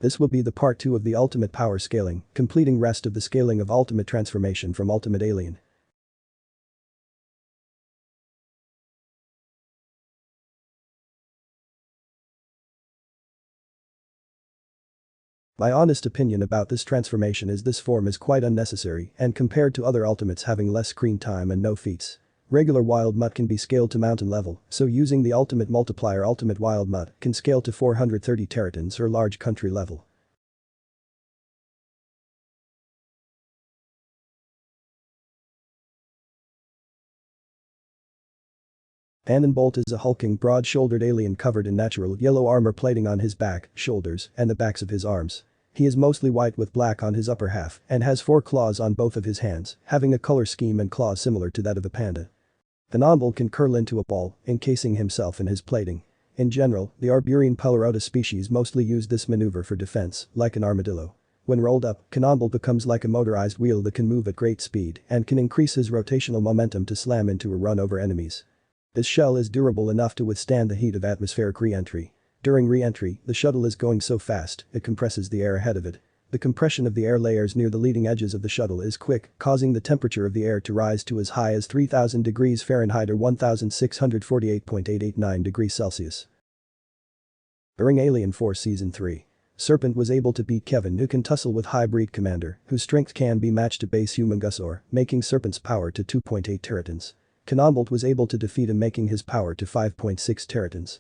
This will be the part 2 of the ultimate power scaling, completing rest of the scaling of ultimate transformation from ultimate alien. My honest opinion about this transformation is this form is quite unnecessary and compared to other ultimates having less screen time and no feats. Regular wild mutt can be scaled to mountain level, so using the ultimate multiplier ultimate wild mutt can scale to 430 teratons or large country level. Bolt is a hulking broad-shouldered alien covered in natural yellow armor plating on his back, shoulders, and the backs of his arms. He is mostly white with black on his upper half and has 4 claws on both of his hands, having a color scheme and claws similar to that of a panda. Bolt can curl into a ball, encasing himself in his plating. In general, the Arborean Pelorota species mostly use this maneuver for defense, like an armadillo. When rolled up, Bolt becomes like a motorized wheel that can move at great speed and can increase his rotational momentum to slam into or run over enemies. This shell is durable enough to withstand the heat of atmospheric re-entry. During re-entry, the shuttle is going so fast, it compresses the air ahead of it. The compression of the air layers near the leading edges of the shuttle is quick, causing the temperature of the air to rise to as high as 3000 degrees Fahrenheit or 1648.889 degrees Celsius. During Alien Force Season 3, Serpent was able to beat Kevin who can tussle with Hybrid Commander, whose strength can be matched to base human Gusor, making Serpent's power to 2.8 teratons. Bolt was able to defeat him making his power to 5.6 teratons.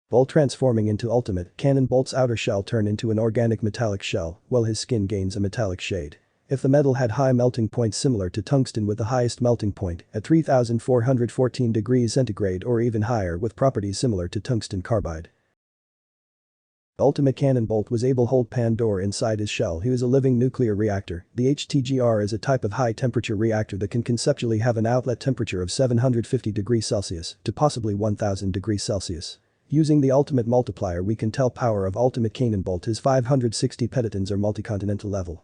Bolt transforming into Ultimate, Bolt's outer shell turn into an organic metallic shell, while his skin gains a metallic shade. If the metal had high melting points similar to tungsten with the highest melting point at 3414 degrees centigrade or even higher with properties similar to tungsten carbide. Ultimate Bolt was able to hold Pandora inside his shell. He was a living nuclear reactor. The HTGR is a type of high-temperature reactor that can conceptually have an outlet temperature of 750 degrees Celsius to possibly 1000 degrees Celsius. Using the ultimate multiplier we can tell power of Ultimate Bolt is 560 petatons or multicontinental level.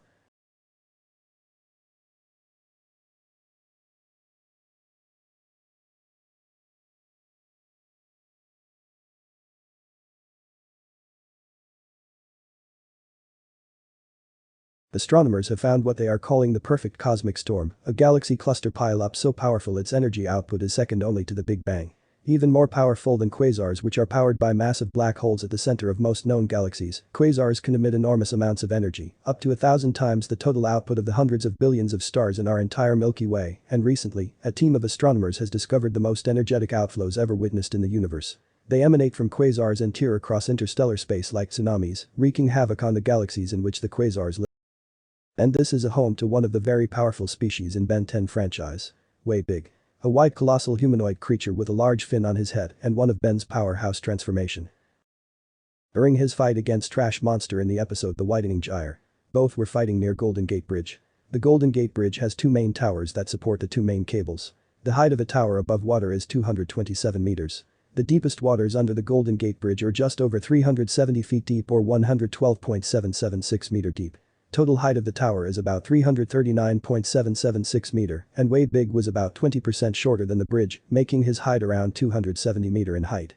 Astronomers have found what they are calling the perfect cosmic storm, a galaxy cluster pile-up so powerful its energy output is second only to the Big Bang. Even more powerful than quasars which are powered by massive black holes at the center of most known galaxies, quasars can emit enormous amounts of energy, up to 1,000 times the total output of the hundreds of billions of stars in our entire Milky Way, and recently, a team of astronomers has discovered the most energetic outflows ever witnessed in the universe. They emanate from quasars and tear across interstellar space like tsunamis, wreaking havoc on the galaxies in which the quasars live. And this is a home to one of the very powerful species in Ben 10 franchise. Way Big. A white colossal humanoid creature with a large fin on his head and one of Ben's powerhouse transformation. During his fight against Trash Monster in the episode The Whitening Gyre, both were fighting near Golden Gate Bridge. The Golden Gate Bridge has 2 main towers that support the 2 main cables. The height of a tower above water is 227 meters. The deepest waters under the Golden Gate Bridge are just over 370 feet deep or 112.776 meter deep. Total height of the tower is about 339.776 meter, and Way Big was about 20% shorter than the bridge, making his height around 270 meter in height.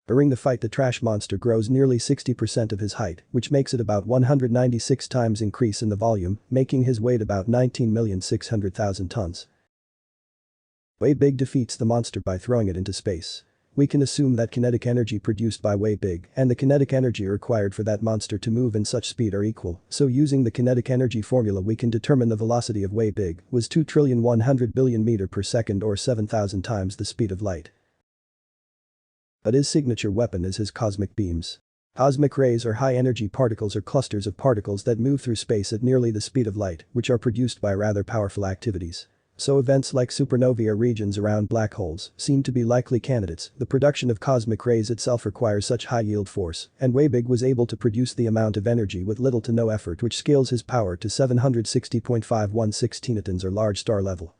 During the fight the Trash Monster grows nearly 60% of his height, which makes it about 196 times increase in the volume, making his weight about 19,600,000 tons. Way Big defeats the monster by throwing it into space. We can assume that kinetic energy produced by Way Big and the kinetic energy required for that monster to move in such speed are equal, so using the kinetic energy formula we can determine the velocity of Way Big was 2,100,000,000,000 meter per second or 7,000 times the speed of light. But his signature weapon is his cosmic beams. Cosmic rays are high-energy particles or clusters of particles that move through space at nearly the speed of light, which are produced by rather powerful activities. So events like supernovae or regions around black holes seem to be likely candidates. The production of cosmic rays itself requires such high yield force, and Way Big was able to produce the amount of energy with little to no effort which scales his power to 760.516 tinatons or large star level.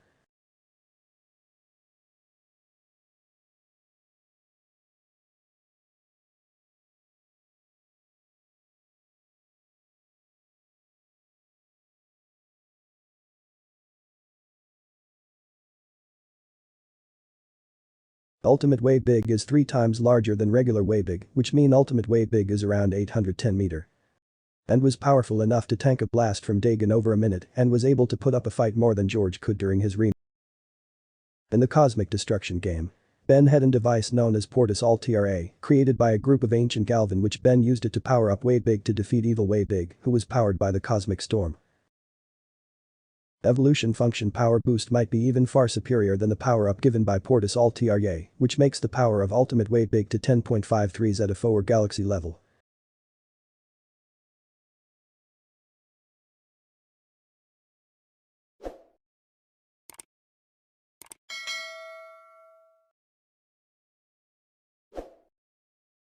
Ultimate way big is 3 times larger than regular way big, which mean ultimate way big is around 810 meter. And was powerful enough to tank a blast from Dagon over a minute and was able to put up a fight more than George could during his reign. In the Cosmic Destruction game, Ben had a device known as Portus Altra, created by a group of ancient Galvan, which Ben used it to power up Way Big to defeat evil Way Big, who was powered by the Cosmic Storm. Evolution function power boost might be even far superior than the power-up given by Portus Altra, which makes the power of Ultimate Way Big to 10.53s at a 4 galaxy level.